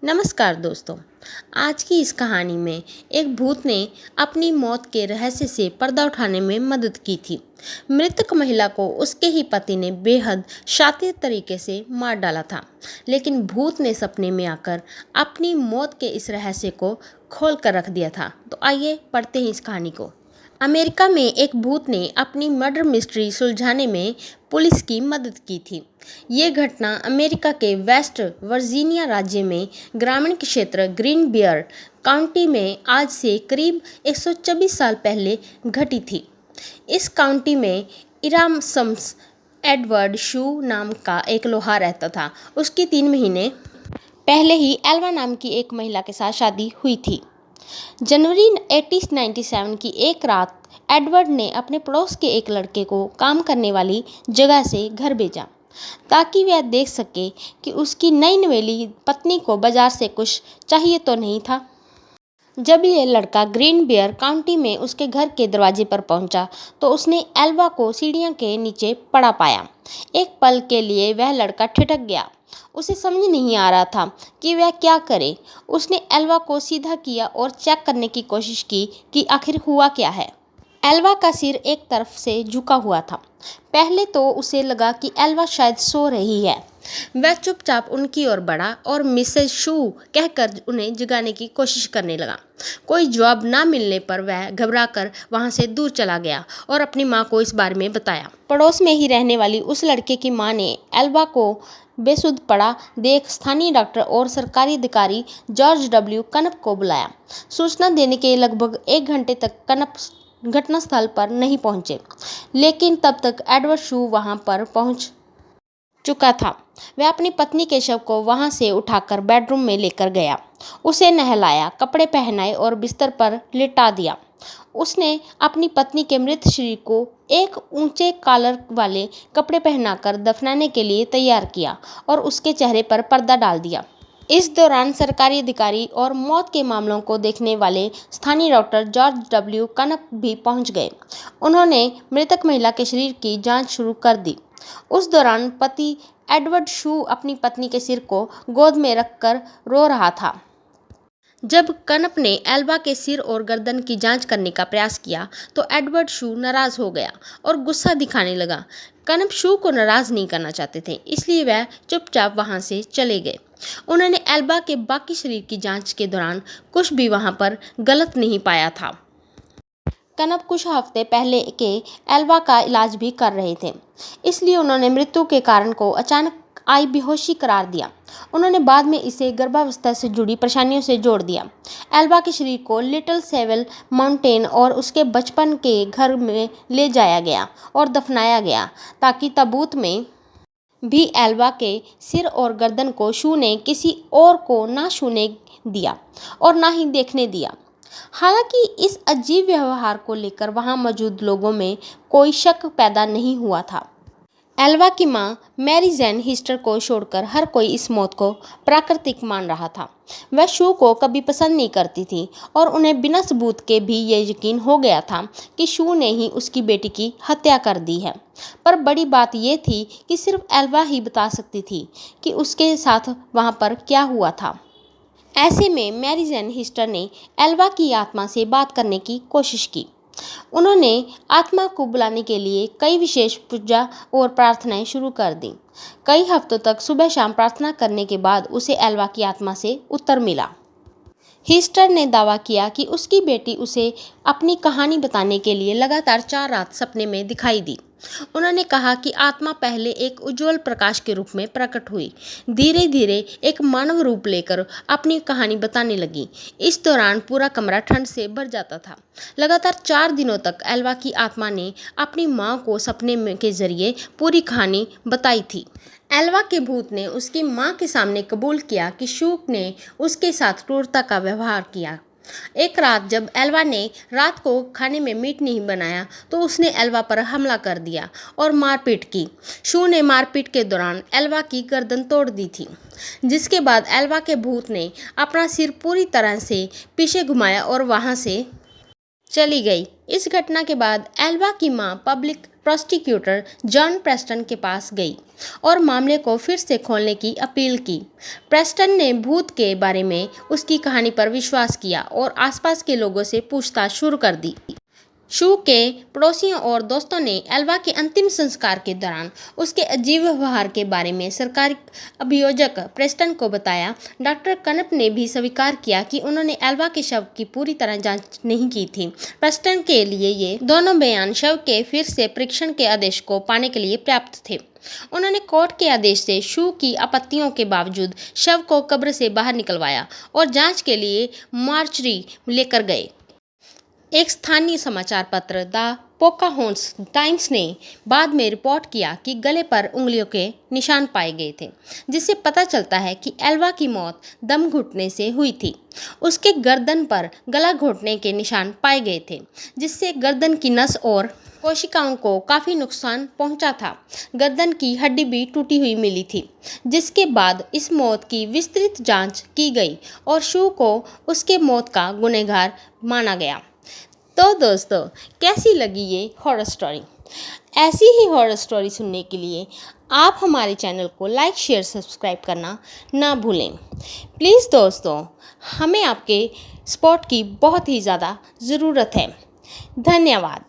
नमस्कार दोस्तों। आज की इस कहानी में एक भूत ने अपनी मौत के रहस्य से पर्दा उठाने में मदद की थी। मृतक महिला को उसके ही पति ने बेहद शातिर तरीके से मार डाला था, लेकिन भूत ने सपने में आकर अपनी मौत के इस रहस्य को खोल कर रख दिया था। तो आइए पढ़ते हैं इस कहानी को। अमेरिका में एक भूत ने अपनी मर्डर मिस्ट्री सुलझाने में पुलिस की मदद की थी। ये घटना अमेरिका के वेस्ट वर्जीनिया राज्य में ग्रामीण क्षेत्र ग्रीन बियर काउंटी में आज से करीब 124 साल पहले घटी थी। इस काउंटी में इरामसम्स एडवर्ड शू नाम का एक लोहार रहता था। उसकी 3 महीने पहले ही एल्वा नाम की एक महिला के साथ शादी हुई थी। जनवरी 1897 की एक रात एडवर्ड ने अपने पड़ोस के एक लड़के को काम करने वाली जगह से घर भेजा ताकि वह देख सके कि उसकी नई नवेली पत्नी को बाजार से कुछ चाहिए तो नहीं था। जब यह लड़का ग्रीन बियर काउंटी में उसके घर के दरवाजे पर पहुंचा तो उसने एल्वा को सीढ़ियों के नीचे पड़ा पाया। एक पल के लिए वह लड़का ठिठक गया। उसे समझ नहीं आ रहा था कि वह क्या करे। उसने एल्वा को सीधा किया और चेक करने की कोशिश की कि आखिर हुआ क्या है। एल्वा का सिर एक तरफ से झुका हुआ था। पहले तो उसे लगा कि एल्वा शायद सो रही है। वह चुपचाप उनकी ओर बढ़ा और मिसेज शू कहकर उन्हें जगाने की कोशिश करने लगा। कोई जवाब ना मिलने पर वह घबराकर वहां से दूर चला गया और अपनी मां को इस बारे में बताया। पड़ोस में ही रहने वाली उस लड़के की मां ने एल्वा को बेसुध पड़ा देख स्थानीय डॉक्टर और सरकारी अधिकारी जॉर्ज डब्ल्यू कनप को बुलाया। सूचना देने के लगभग 1 घंटे तक कनप घटनास्थल पर नहीं पहुंचे, लेकिन तब तक एडवर्ड शू वहां पर पहुंच चुका था। वह अपनी पत्नी के शव को वहां से उठाकर बेडरूम में लेकर गया। उसे नहलाया, कपड़े पहनाए और बिस्तर पर लिटा दिया। उसने अपनी पत्नी के मृत शरीर को एक ऊंचे कॉलर वाले कपड़े पहनाकर दफनाने के लिए तैयार किया और उसके चेहरे पर पर्दा डाल दिया। इस दौरान सरकारी अधिकारी और मौत के मामलों को देखने वाले स्थानीय डॉक्टर जॉर्ज डब्ल्यू कनप भी पहुंच गए। उन्होंने मृतक महिला के शरीर की जांच शुरू कर दी। उस दौरान पति एडवर्ड शू अपनी पत्नी के सिर को गोद में रखकर रो रहा था। जब कनप ने एल्वा के सिर और गर्दन की जांच करने का प्रयास किया तो एडवर्ड शू नाराज हो गया और गुस्सा दिखाने लगा। कनप शू को नाराज नहीं करना चाहते थे, इसलिए वह चुपचाप वहां से चले गए। उन्होंने एल्वा के बाकी शरीर की जांच के दौरान कुछ भी वहां पर गलत नहीं पाया था। कनप कुछ हफ्ते पहले के एल्वा का इलाज भी कर रहे थे, इसलिए उन्होंने मृत्यु के कारण को अचानक आई बेहोशी करार दिया। उन्होंने बाद में इसे गर्भावस्था से जुड़ी परेशानियों से जोड़ दिया। एल्वा के शरीर को लिटिल सेवल माउंटेन और उसके बचपन के घर में ले जाया गया और दफनाया गया ताकि ताबूत में भी एल्वा के सिर और गर्दन को शू ने किसी और को ना छूने दिया और ना ही देखने दिया। हालांकि इस अजीब व्यवहार को लेकर वहां मौजूद लोगों में कोई शक पैदा नहीं हुआ था। एल्वा की मां मैरी जैन हिस्टर को छोड़कर हर कोई इस मौत को प्राकृतिक मान रहा था। वह शू को कभी पसंद नहीं करती थी और उन्हें बिना सबूत के भी ये यकीन हो गया था कि शू ने ही उसकी बेटी की हत्या कर दी है। पर बड़ी बात यह थी कि सिर्फ एल्वा ही बता सकती थी कि उसके साथ वहां पर क्या हुआ था। ऐसे में मैरी जैन हिस्टर ने एल्वा की आत्मा से बात करने की कोशिश की। उन्होंने आत्मा को बुलाने के लिए कई विशेष पूजा और प्रार्थनाएं शुरू कर दी। कई हफ्तों तक सुबह शाम प्रार्थना करने के बाद उसे एल्वा की आत्मा से उत्तर मिला। हिस्टर ने दावा किया कि उसकी बेटी उसे अपनी कहानी बताने के लिए लगातार 4 रात सपने में दिखाई दी। उन्होंने कहा कि आत्मा पहले एक उज्जवल प्रकाश के रूप में प्रकट हुई, धीरे धीरे एक मानव रूप लेकर अपनी कहानी बताने लगी। इस दौरान पूरा कमरा ठंड से भर जाता था। लगातार 4 दिनों तक एल्वा की आत्मा ने अपनी मां को सपने के जरिए पूरी कहानी बताई थी। एल्वा के भूत ने उसकी मां के सामने कबूल किया कि शू ने उसके साथ क्रूरता का व्यवहार किया। एक रात जब एल्वा ने रात को खाने में मीट नहीं बनाया तो उसने एल्वा पर हमला कर दिया और मारपीट की। शू ने मारपीट के दौरान एल्वा की गर्दन तोड़ दी थी, जिसके बाद एल्वा के भूत ने अपना सिर पूरी तरह से पीछे घुमाया और वहां से चली गई। इस घटना के बाद एल्वा की मां पब्लिक प्रोसिक्यूटर जॉन प्रेस्टन के पास गई और मामले को फिर से खोलने की अपील की। प्रेस्टन ने भूत के बारे में उसकी कहानी पर विश्वास किया और आसपास के लोगों से पूछताछ शुरू कर दी। शू के पड़ोसियों और दोस्तों ने एल्वा के अंतिम संस्कार के दौरान उसके अजीब व्यवहार के बारे में सरकारी अभियोजक प्रेस्टन को बताया। डॉक्टर कनप ने भी स्वीकार किया कि उन्होंने एल्वा के शव की पूरी तरह जांच नहीं की थी। प्रेस्टन के लिए ये दोनों बयान शव के फिर से परीक्षण के आदेश को पाने के लिए पर्याप्त थे। उन्होंने कोर्ट के आदेश से शू की आपत्तियों के बावजूद शव को कब्र से बाहर निकलवाया और जांच के लिए मार्चरी लेकर गए। एक स्थानीय समाचार पत्र द पोकाहोंट्स टाइम्स ने बाद में रिपोर्ट किया कि गले पर उंगलियों के निशान पाए गए थे, जिससे पता चलता है कि एल्वा की मौत दम घुटने से हुई थी। उसके गर्दन पर गला घोंटने के निशान पाए गए थे, जिससे गर्दन की नस और कोशिकाओं को काफ़ी नुकसान पहुंचा था। गर्दन की हड्डी भी टूटी हुई मिली थी, जिसके बाद इस मौत की विस्तृत जांच की गई और शू को उसके मौत का गुनहगार माना गया। तो दोस्तों, कैसी लगी ये हॉरर स्टोरी? ऐसी ही हॉरर स्टोरी सुनने के लिए आप हमारे चैनल को लाइक, शेयर, सब्सक्राइब करना ना भूलें। प्लीज़ दोस्तों, हमें आपके सपोर्ट की बहुत ही ज़्यादा ज़रूरत है। धन्यवाद।